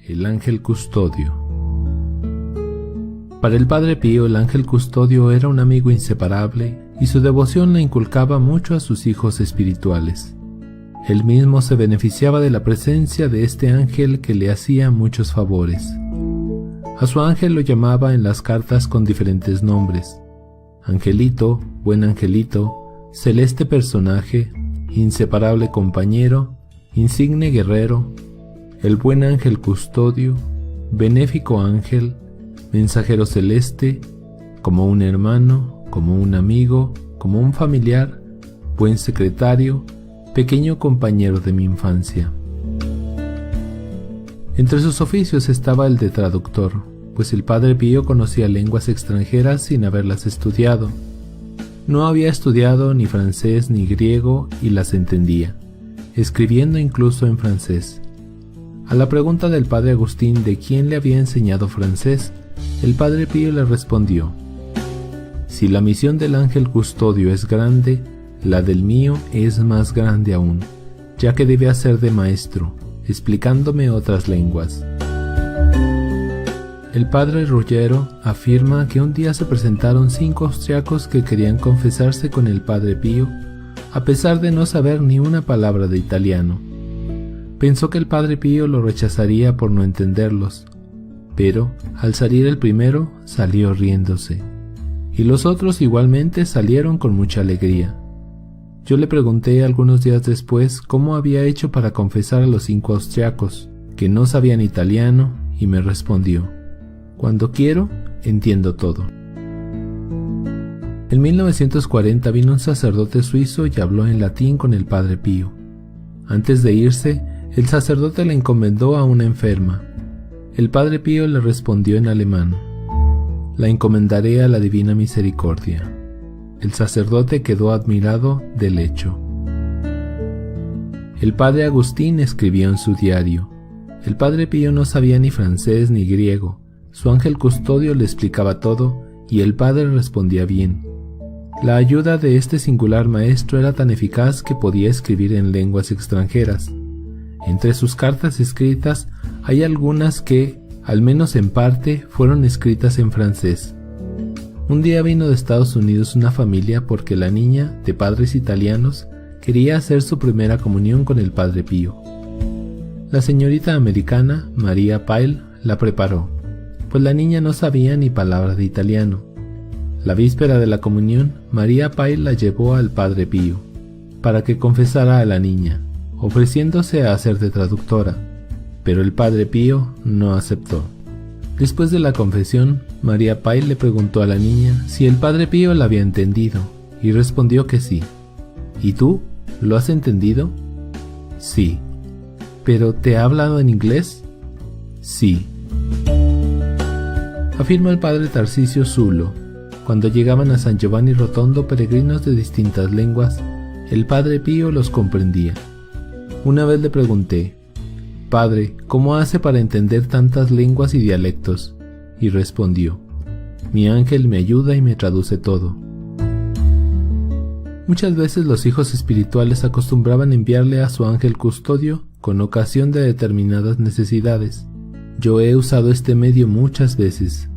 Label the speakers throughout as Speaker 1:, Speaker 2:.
Speaker 1: el ángel custodio. Para el Padre Pío, el ángel custodio era un amigo inseparable y su devoción le inculcaba mucho a sus hijos espirituales. Él mismo se beneficiaba de la presencia de este ángel que le hacía muchos favores. A su ángel lo llamaba en las cartas con diferentes nombres: Angelito, buen angelito, celeste personaje, inseparable compañero, insigne guerrero, el buen ángel custodio, benéfico ángel, mensajero celeste, como un hermano, como un amigo, como un familiar, buen secretario, pequeño compañero de mi infancia. Entre sus oficios estaba el de traductor, pues el Padre Pío conocía lenguas extranjeras sin haberlas estudiado. No había estudiado ni francés ni griego y las entendía, escribiendo incluso en francés. A la pregunta del Padre Agustín de quién le había enseñado francés, el Padre Pío le respondió: si la misión del ángel custodio es grande, la del mío es más grande aún, ya que debe hacer de maestro, explicándome otras lenguas. El Padre Ruggiero afirma que un día se presentaron 5 austriacos que querían confesarse con el Padre Pío, a pesar de no saber ni una palabra de italiano. Pensó que el Padre Pío lo rechazaría por no entenderlos, pero al salir el primero salió riéndose, y los otros igualmente salieron con mucha alegría. Yo le pregunté algunos días después cómo había hecho para confesar a los 5 austriacos, que no sabían italiano, y me respondió: cuando quiero, entiendo todo. En 1940 vino un sacerdote suizo y habló en latín con el Padre Pío. Antes de irse, el sacerdote le encomendó a una enferma. El Padre Pío le respondió en alemán: la encomendaré a la divina misericordia. El sacerdote quedó admirado del hecho. El Padre Agustín escribió en su diario: el Padre Pío no sabía ni francés ni griego. Su ángel custodio le explicaba todo y el padre respondía bien. La ayuda de este singular maestro era tan eficaz que podía escribir en lenguas extranjeras. Entre sus cartas escritas hay algunas que, al menos en parte, fueron escritas en francés. Un día vino de Estados Unidos una familia porque la niña, de padres italianos, quería hacer su primera comunión con el Padre Pío. La señorita americana, María Pyle, la preparó, pues la niña no sabía ni palabra de italiano. La víspera de la comunión, María Pyle la llevó al Padre Pío, para que confesara a la niña, ofreciéndose a hacer de traductora, pero el Padre Pío no aceptó. Después de la confesión, María Pyle le preguntó a la niña si el Padre Pío la había entendido, y respondió que sí. ¿Y tú? ¿Lo has entendido? Sí. ¿Pero te ha hablado en inglés? Sí. Afirma el Padre Tarcisio Zulo: cuando llegaban a San Giovanni Rotondo peregrinos de distintas lenguas, el Padre Pío los comprendía. Una vez le pregunté: Padre, ¿cómo hace para entender tantas lenguas y dialectos? Y respondió: mi ángel me ayuda y me traduce todo. Muchas veces los hijos espirituales acostumbraban enviarle a su ángel custodio con ocasión de determinadas necesidades. Yo he usado este medio muchas veces.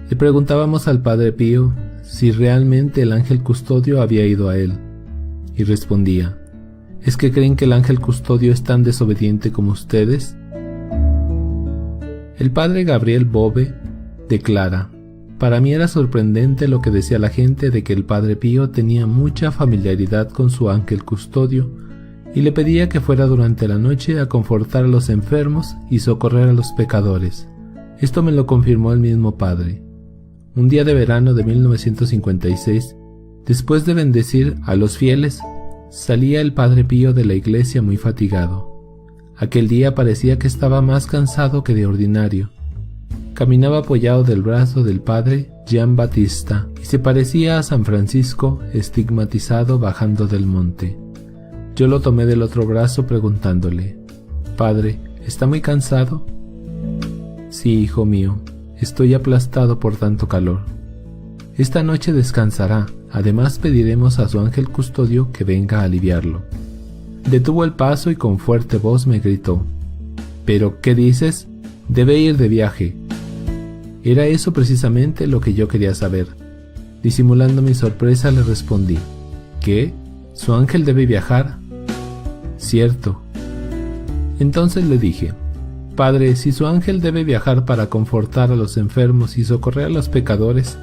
Speaker 1: Le preguntábamos al Padre Pío si realmente el ángel custodio había ido a él, y respondía: ¿es que creen que el ángel custodio es tan desobediente como ustedes? El Padre Gabriel Bove declara: para mí era sorprendente lo que decía la gente de que el Padre Pío tenía mucha familiaridad con su ángel custodio y le pedía que fuera durante la noche a confortar a los enfermos y socorrer a los pecadores. Esto me lo confirmó el mismo Padre. Un día de verano de 1956, después de bendecir a los fieles, salía el Padre Pío de la iglesia muy fatigado. Aquel día parecía que estaba más cansado que de ordinario. Caminaba apoyado del brazo del Padre Gian Battista y se parecía a San Francisco estigmatizado bajando del monte. Yo lo tomé del otro brazo preguntándole: Padre, ¿está muy cansado? Sí, hijo mío, estoy aplastado por tanto calor. Esta noche descansará, además pediremos a su ángel custodio que venga a aliviarlo. Detuvo el paso y con fuerte voz me gritó: ¿pero qué dices? Debe ir de viaje. Era eso precisamente lo que yo quería saber. Disimulando mi sorpresa le respondí: ¿qué? ¿Su ángel debe viajar? Cierto. Entonces le dije: Padre, si su ángel debe viajar para confortar a los enfermos y socorrer a los pecadores,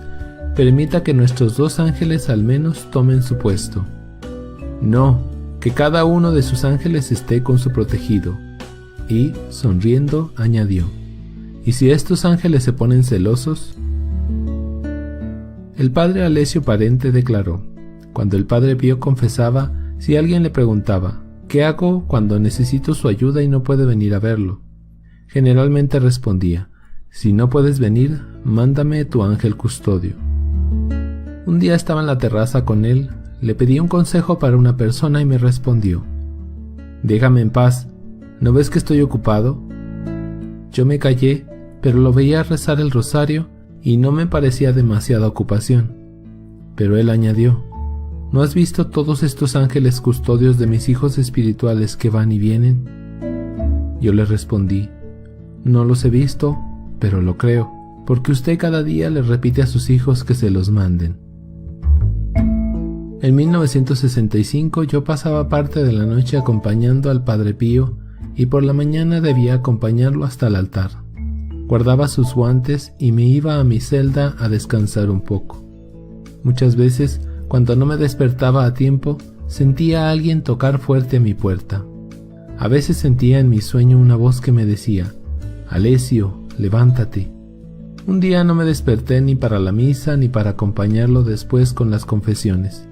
Speaker 1: permita que nuestros 2 ángeles al menos tomen su puesto. No, que cada uno de sus ángeles esté con su protegido. Y, sonriendo, añadió: ¿y si estos ángeles se ponen celosos? El padre Alessio Parente declaró: cuando el padre Pío confesaba, si alguien le preguntaba: ¿qué hago cuando necesito su ayuda y no puede venir a verlo?, generalmente respondía: si no puedes venir, mándame tu ángel custodio. Un día estaba en la terraza con él, le pedí un consejo para una persona y me respondió: déjame en paz, ¿no ves que estoy ocupado? Yo me callé, pero lo veía rezar el rosario y no me parecía demasiada ocupación. Pero él añadió: ¿no has visto todos estos ángeles custodios de mis hijos espirituales que van y vienen? Yo le respondí: no los he visto, pero lo creo, porque usted cada día le repite a sus hijos que se los manden. En 1965 yo pasaba parte de la noche acompañando al Padre Pío y por la mañana debía acompañarlo hasta el altar. Guardaba sus guantes y me iba a mi celda a descansar un poco. Muchas veces, cuando no me despertaba a tiempo, sentía a alguien tocar fuerte a mi puerta. A veces sentía en mi sueño una voz que me decía: Alessio, levántate. Un día no me desperté ni para la misa ni para acompañarlo después con las confesiones.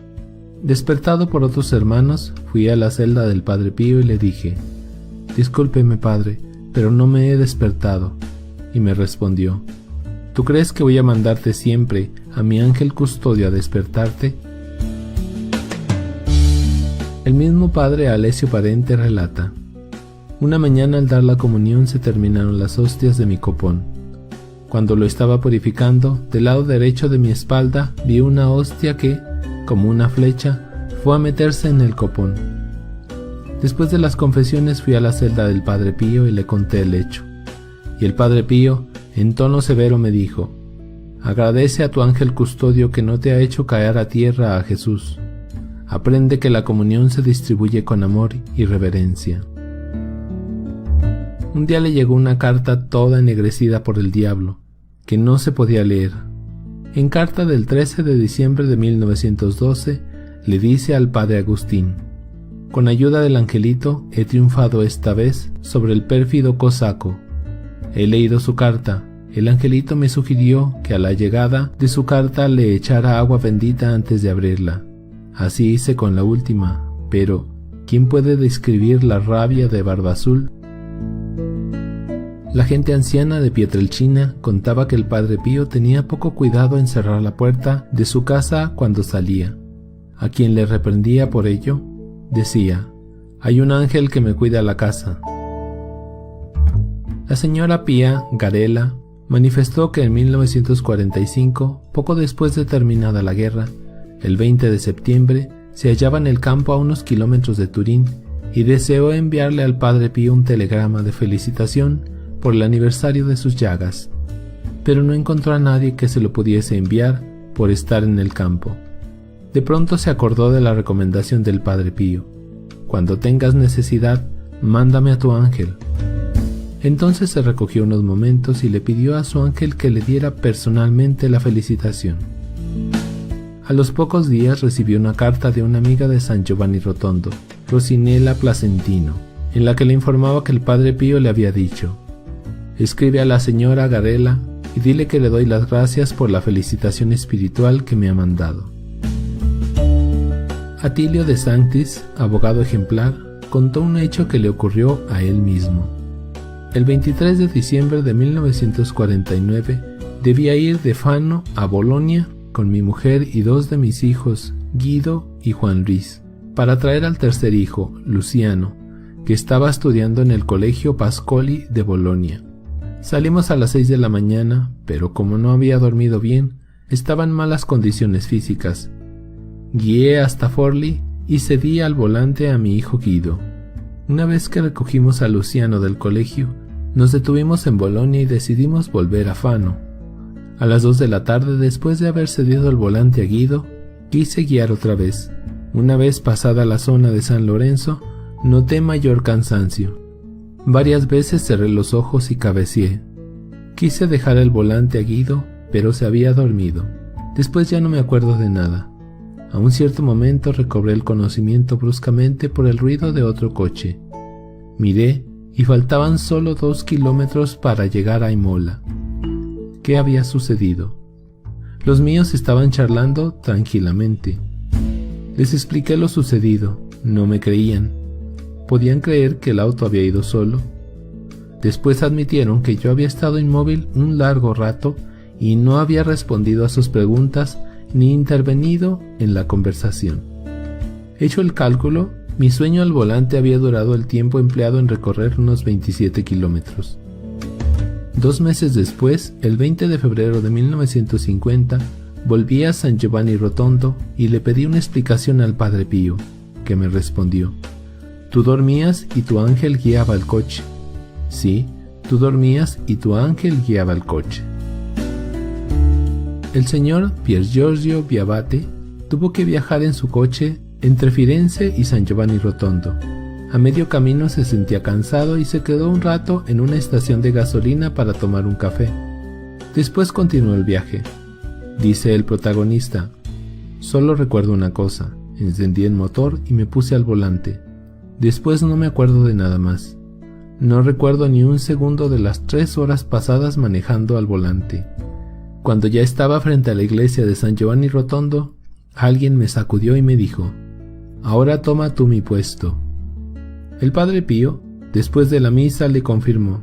Speaker 1: Despertado por otros hermanos, fui a la celda del Padre Pío y le dije: discúlpeme, padre, pero no me he despertado. Y me respondió: ¿tú crees que voy a mandarte siempre a mi ángel custodio a despertarte? El mismo padre Alessio Parente relata: una mañana al dar la comunión se terminaron las hostias de mi copón. Cuando lo estaba purificando, del lado derecho de mi espalda vi una hostia que, como una flecha, fue a meterse en el copón. Después de las confesiones fui a la celda del Padre Pío y le conté el hecho. Y el Padre Pío, en tono severo, me dijo: agradece a tu ángel custodio que no te ha hecho caer a tierra a Jesús. Aprende que la comunión se distribuye con amor y reverencia. Un día le llegó una carta toda ennegrecida por el diablo, que no se podía leer. En carta del 13 de diciembre de 1912, le dice al padre Agustín: con ayuda del angelito he triunfado esta vez sobre el pérfido cosaco. He leído su carta. El angelito me sugirió que a la llegada de su carta le echara agua bendita antes de abrirla. Así hice con la última, pero ¿quién puede describir la rabia de Barbazul? La gente anciana de Pietrelcina contaba que el Padre Pío tenía poco cuidado en cerrar la puerta de su casa cuando salía. A quien le reprendía por ello, decía: hay un ángel que me cuida la casa. La señora Pía Garela manifestó que en 1945, poco después de terminada la guerra, el 20 de septiembre, se hallaba en el campo a unos kilómetros de Turín y deseó enviarle al Padre Pío un telegrama de felicitación por el aniversario de sus llagas, pero no encontró a nadie que se lo pudiese enviar por estar en el campo. De pronto se acordó de la recomendación del Padre Pío: cuando tengas necesidad, mándame a tu ángel. Entonces se recogió unos momentos y le pidió a su ángel que le diera personalmente la felicitación. A los pocos días recibió una carta de una amiga de San Giovanni Rotondo, Rosinella Placentino, en la que le informaba que el Padre Pío le había dicho: escribe a la señora Garela y dile que le doy las gracias por la felicitación espiritual que me ha mandado. Atilio de Sanctis, abogado ejemplar, contó un hecho que le ocurrió a él mismo. El 23 de diciembre de 1949 debía ir de Fano a Bolonia con mi mujer y 2 de mis hijos, Guido y Juan Luis, para traer al tercer hijo, Luciano, que estaba estudiando en el Colegio Pascoli de Bolonia. Salimos a las 6 de la mañana, pero como no había dormido bien, estaba en malas condiciones físicas. Guié hasta Forlì y cedí al volante a mi hijo Guido. Una vez que recogimos a Luciano del colegio, Nos detuvimos en Bolonia y decidimos volver a Fano. A las 2 de la tarde, después de haber cedido el volante a Guido, quise guiar otra vez. Una vez pasada la zona de San Lorenzo, noté mayor cansancio. Varias veces cerré los ojos y cabeceé. Quise dejar el volante a Guido, pero se había dormido. Después ya no me acuerdo de nada. A un cierto momento recobré el conocimiento bruscamente por el ruido de otro coche. Miré y faltaban solo 2 kilómetros para llegar a Imola. ¿Qué había sucedido? Los míos estaban charlando tranquilamente. Les expliqué lo sucedido. No me creían. ¿Podían creer que el auto había ido solo? Después admitieron que yo había estado inmóvil un largo rato y no había respondido a sus preguntas ni intervenido en la conversación. Hecho el cálculo, mi sueño al volante había durado el tiempo empleado en recorrer unos 27 kilómetros. 2 meses después, el 20 de febrero de 1950, volví a San Giovanni Rotondo y le pedí una explicación al Padre Pío, que me respondió: «Tú dormías y tu ángel guiaba el coche». Sí, tú dormías y tu ángel guiaba el coche. El señor Pier Giorgio Viabate tuvo que viajar en su coche entre Firenze y San Giovanni Rotondo. A medio camino se sentía cansado y se quedó un rato en una estación de gasolina para tomar un café. Después continuó el viaje. Dice el protagonista: «Solo recuerdo una cosa, encendí el motor y me puse al volante. Después no me acuerdo de nada más. No recuerdo ni un segundo de las 3 horas pasadas manejando al volante. Cuando ya estaba frente a la iglesia de San Giovanni Rotondo, alguien me sacudió y me dijo: «Ahora toma tú mi puesto». El Padre Pío, después de la misa, le confirmó: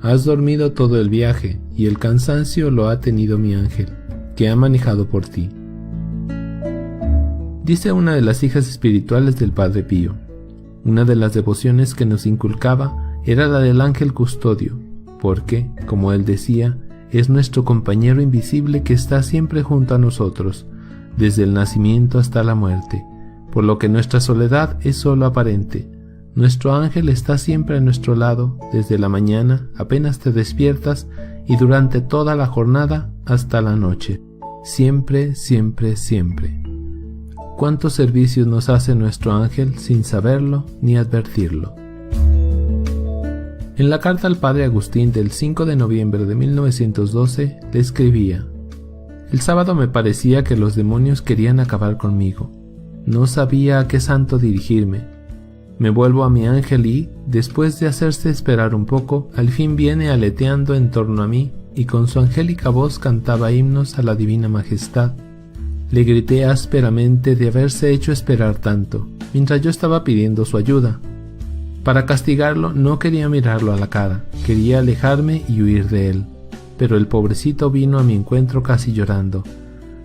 Speaker 1: «Has dormido todo el viaje y el cansancio lo ha tenido mi ángel, que ha manejado por ti». Dice una de las hijas espirituales del Padre Pío: «Una de las devociones que nos inculcaba era la del ángel custodio, porque, como él decía, es nuestro compañero invisible que está siempre junto a nosotros, desde el nacimiento hasta la muerte, por lo que nuestra soledad es solo aparente. Nuestro ángel está siempre a nuestro lado, desde la mañana, apenas te despiertas, y durante toda la jornada hasta la noche. Siempre, siempre, siempre». ¿Cuántos servicios nos hace nuestro ángel sin saberlo ni advertirlo? En la carta al Padre Agustín del 5 de noviembre de 1912 le escribía: «El sábado me parecía que los demonios querían acabar conmigo. No sabía a qué santo dirigirme. Me vuelvo a mi ángel y, después de hacerse esperar un poco, al fin viene aleteando en torno a mí y con su angélica voz cantaba himnos a la divina majestad. Le grité ásperamente de haberse hecho esperar tanto, mientras yo estaba pidiendo su ayuda. Para castigarlo no quería mirarlo a la cara, quería alejarme y huir de él, pero el pobrecito vino a mi encuentro casi llorando.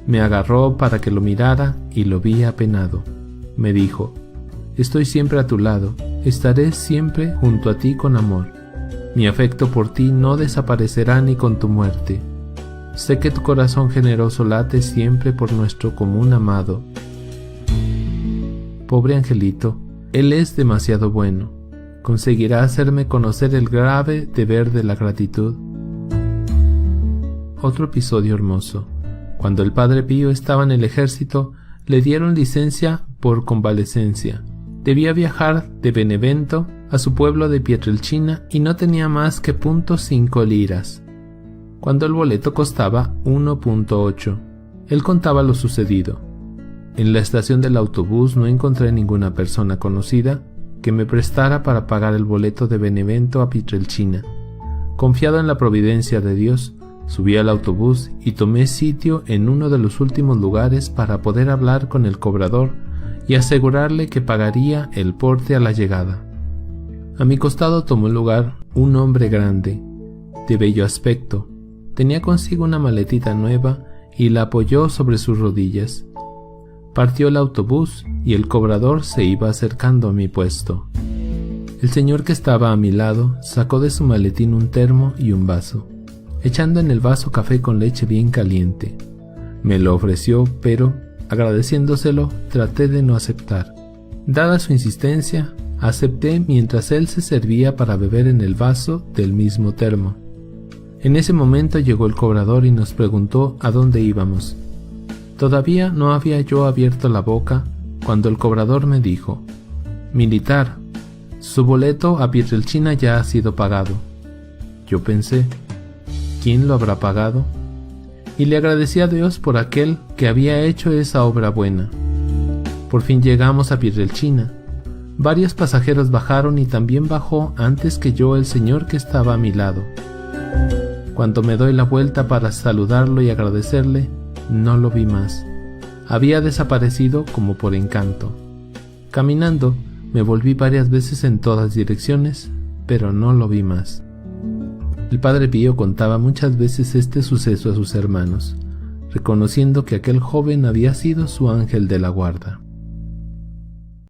Speaker 1: Me agarró para que lo mirara y lo vi apenado. Me dijo: «Estoy siempre a tu lado, estaré siempre junto a ti con amor. Mi afecto por ti no desaparecerá ni con tu muerte. Sé que tu corazón generoso late siempre por nuestro común amado». Pobre angelito, él es demasiado bueno. ¿Conseguirá hacerme conocer el grave deber de la gratitud? Otro episodio hermoso. Cuando el Padre Pío estaba en el ejército, le dieron licencia por convalecencia. Debía viajar de Benevento a su pueblo de Pietrelcina y no tenía más que .5 liras, cuando el boleto costaba 1.8. Él contaba lo sucedido: «En la estación del autobús no encontré ninguna persona conocida que me prestara para pagar el boleto de Benevento a Pietrelcina. Confiado en la providencia de Dios, subí al autobús y tomé sitio en uno de los últimos lugares para poder hablar con el cobrador y asegurarle que pagaría el porte a la llegada. A mi costado tomó lugar un hombre grande, de bello aspecto. Tenía consigo una maletita nueva y la apoyó sobre sus rodillas. Partió el autobús y el cobrador se iba acercando a mi puesto. El señor que estaba a mi lado sacó de su maletín un termo y un vaso, echando en el vaso café con leche bien caliente. Me lo ofreció, pero, agradeciéndoselo, traté de no aceptar. Dada su insistencia, Acepté mientras él se servía para beber en el vaso del mismo termo. En ese momento llegó el cobrador y nos preguntó a dónde íbamos. Todavía no había yo abierto la boca cuando el cobrador me dijo: «Militar, su boleto a Pietrelcina ya ha sido pagado». Yo pensé: ¿quién lo habrá pagado? Y le agradecí a Dios por aquel que había hecho esa obra buena. Por fin llegamos a Pietrelcina. Varios pasajeros bajaron y también bajó antes que yo el señor que estaba a mi lado. Cuando me doy la vuelta para saludarlo y agradecerle, no lo vi más. Había desaparecido como por encanto. Caminando, me volví varias veces en todas direcciones, pero no lo vi más. El Padre Pío contaba muchas veces este suceso a sus hermanos, reconociendo que aquel joven había sido su ángel de la guarda.